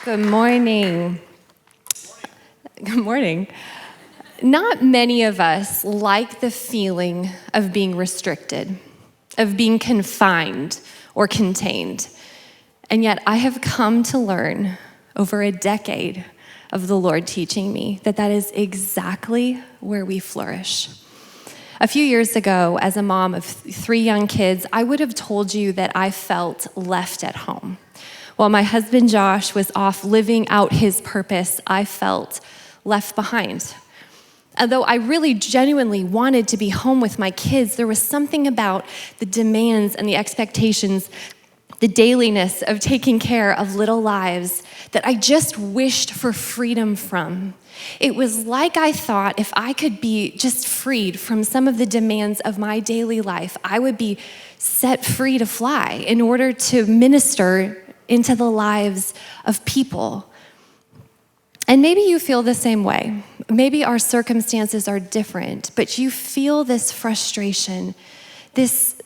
Good morning. Good morning. Not many of us like the feeling of being restricted, of being confined or contained. And yet I have come to learn over a decade of the Lord teaching me that that is exactly where we flourish. A few years ago, as a mom of 3 young kids, I would have told you that I felt left at home. While my husband Josh was off living out his purpose, I felt left behind. Although I really genuinely wanted to be home with my kids, there was something about the demands and the expectations, the dailiness of taking care of little lives that I just wished for freedom from. It was like I thought if I could be just freed from some of the demands of my daily life, I would be set free to fly in order to minister into the lives of people. And maybe you feel the same way. Maybe our circumstances are different, but you feel this frustration, these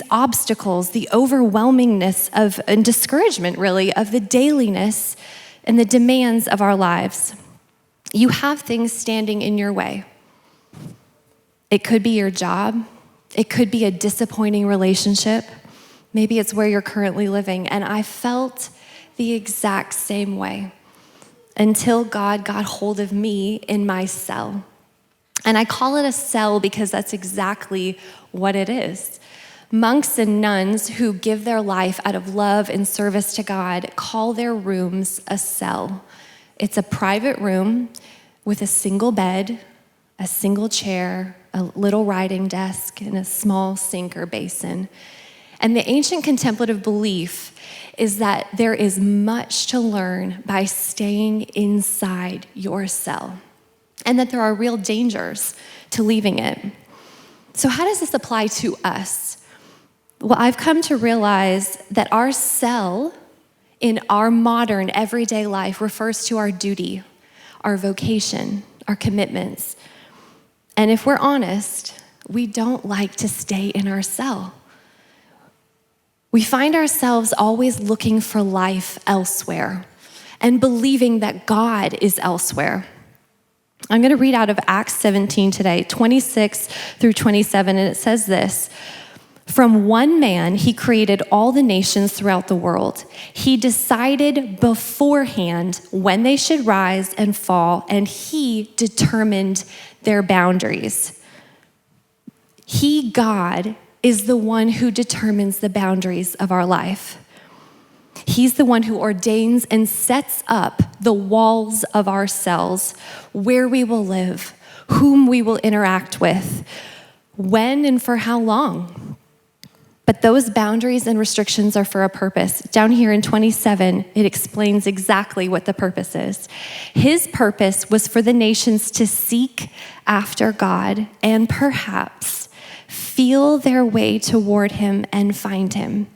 obstacles, the overwhelmingness of, and discouragement really, of the dailiness and the demands of our lives. You have things standing in your way. It could be your job. It could be a disappointing relationship. Maybe it's where you're currently living. And I felt the exact same way until God got hold of me in my cell. And I call it a cell because that's exactly what it is. Monks and nuns who give their life out of love and service to God call their rooms a cell. It's a private room with a single bed, a single chair, a little writing desk, and a small sink or basin. And the ancient contemplative belief is that there is much to learn by staying inside your cell, and that there are real dangers to leaving it. So how does this apply to us? Well, I've come to realize that our cell in our modern everyday life refers to our duty, our vocation, our commitments. And if we're honest, we don't like to stay in our cell. We find ourselves always looking for life elsewhere and believing that God is elsewhere. I'm going to read out of Acts 17 today, 26 through 27, and it says this: "From one man, he created all the nations throughout the world. He decided beforehand when they should rise and fall, and he determined their boundaries." He, God, is the one who determines the boundaries of our life. He's the one who ordains and sets up the walls of our cells, where we will live, whom we will interact with, when and for how long. But those boundaries and restrictions are for a purpose. Down here in 27, it explains exactly what the purpose is. His purpose was for the nations to seek after God and perhaps feel their way toward him and find him,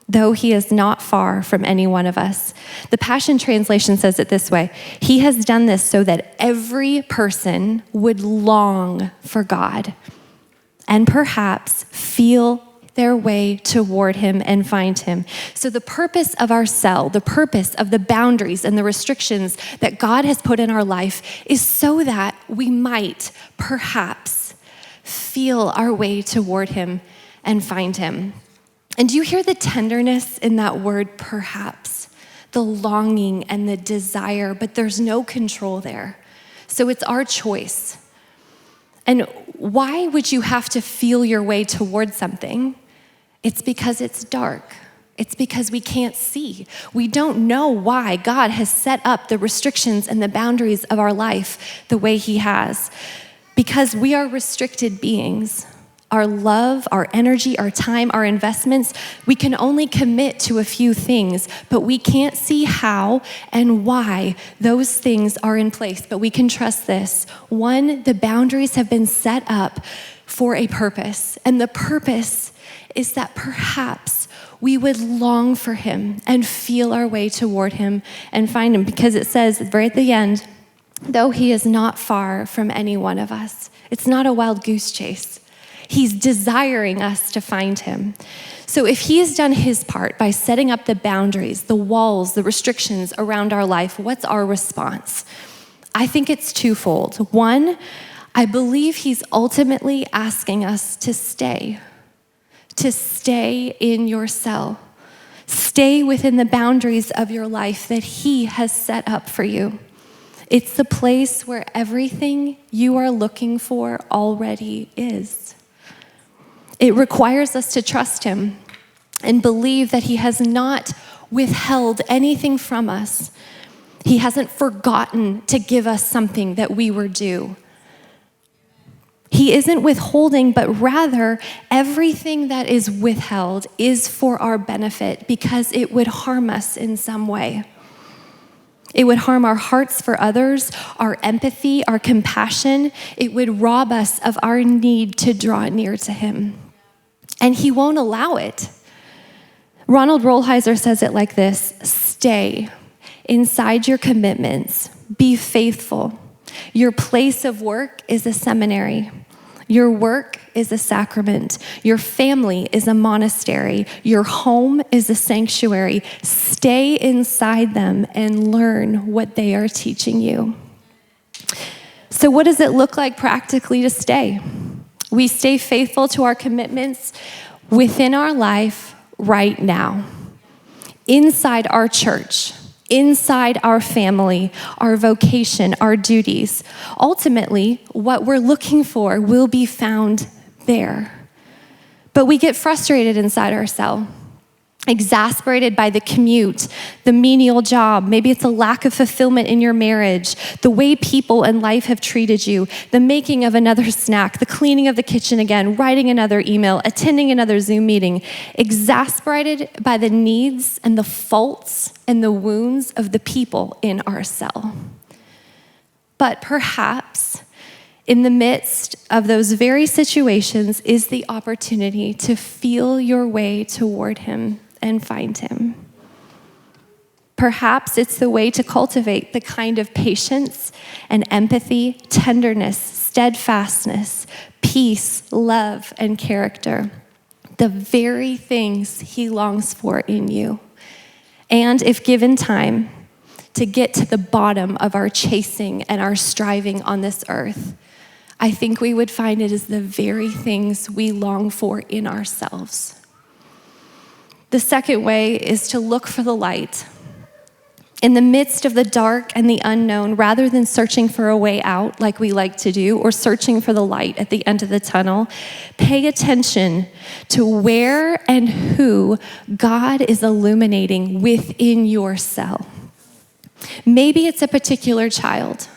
though he is not far from any one of us. The Passion Translation says it this way: "He has done this so that every person would long for God and perhaps feel their way toward him and find him." So the purpose of our cell, the purpose of the boundaries and the restrictions that God has put in our life is so that we might perhaps feel our way toward him and find him. And do you hear the tenderness in that word perhaps? The longing and the desire, but there's no control there. So it's our choice. And why would you have to feel your way toward something? It's because it's dark. It's because we can't see. We don't know why God has set up the restrictions and the boundaries of our life the way he has. Because we are restricted beings. Our love, our energy, our time, our investments, we can only commit to a few things, but we can't see how and why those things are in place. But we can trust this. One, the boundaries have been set up for a purpose. And the purpose is that perhaps we would long for him and feel our way toward him and find him. Because it says right at the end, though he is not far from any one of us. It's not a wild goose chase. He's desiring us to find him. So if he has done his part by setting up the boundaries, the walls, the restrictions around our life, what's our response? I think it's twofold. One, I believe he's ultimately asking us to stay in your cell. Stay within the boundaries of your life that he has set up for you. It's the place where everything you are looking for already is. It requires us to trust him and believe that he has not withheld anything from us. He hasn't forgotten to give us something that we were due. He isn't withholding, but rather everything that is withheld is for our benefit because it would harm us in some way. It would harm our hearts for others, our empathy, our compassion. It would rob us of our need to draw near to him. And he won't allow it. Ronald Rolheiser says it like this: stay inside your commitments. Be faithful. Your place of work is a seminary. Your work is a sacrament. Your family is a monastery. Your home is a sanctuary. Stay inside them and learn what they are teaching you. So what does it look like practically to stay? We stay faithful to our commitments within our life right now, inside our church, inside our family, our vocation, our duties. Ultimately, what we're looking for will be found there. But we get frustrated inside ourselves, exasperated by the commute, the menial job. Maybe it's a lack of fulfillment in your marriage, the way people and life have treated you, the making of another snack, the cleaning of the kitchen again, writing another email, attending another Zoom meeting, exasperated by the needs and the faults and the wounds of the people in our cell. But perhaps in the midst of those very situations is the opportunity to feel your way toward him and find him. Perhaps it's the way to cultivate the kind of patience and empathy, tenderness, steadfastness, peace, love, and character, the very things he longs for in you. And if given time to get to the bottom of our chasing and our striving on this earth, I think we would find it is the very things we long for in ourselves. The second way is to look for the light. In the midst of the dark and the unknown, rather than searching for a way out like we like to do, or searching for the light at the end of the tunnel, pay attention to where and who God is illuminating within your cell. Maybe it's a particular child.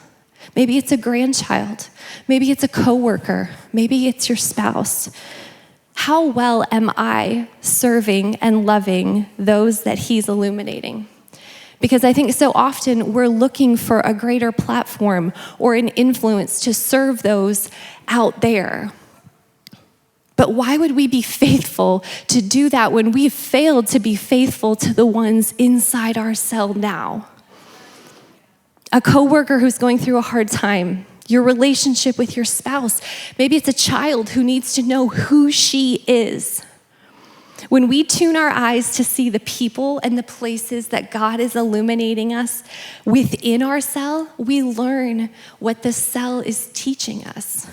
Maybe it's a grandchild. Maybe it's a coworker. Maybe it's your spouse. How well am I serving and loving those that he's illuminating? Because I think so often we're looking for a greater platform or an influence to serve those out there. But why would we be faithful to do that when we've failed to be faithful to the ones inside our cell now? A coworker who's going through a hard time, your relationship with your spouse. Maybe it's a child who needs to know who she is. When we tune our eyes to see the people and the places that God is illuminating us within our cell, we learn what the cell is teaching us.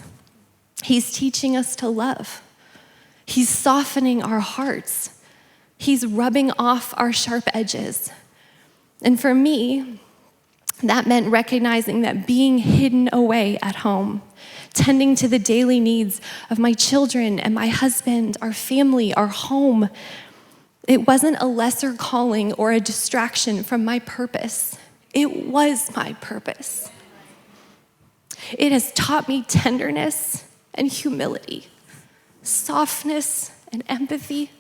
He's teaching us to love. He's softening our hearts. He's rubbing off our sharp edges. And for me, that meant recognizing that being hidden away at home, tending to the daily needs of my children and my husband, our family, our home, it wasn't a lesser calling or a distraction from my purpose. It was my purpose. It has taught me tenderness and humility, softness and empathy,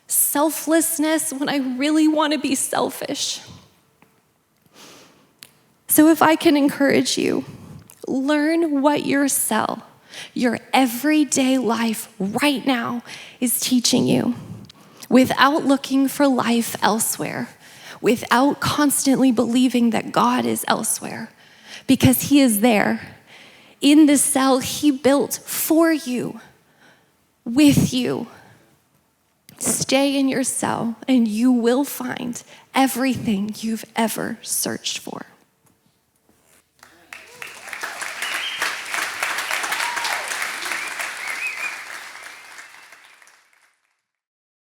selflessness when I really want to be selfish. So if I can encourage you, learn what your cell, your everyday life right now is teaching you without looking for life elsewhere, without constantly believing that God is elsewhere, because he is there in the cell he built for you, with you. Stay in your cell and you will find everything you've ever searched for.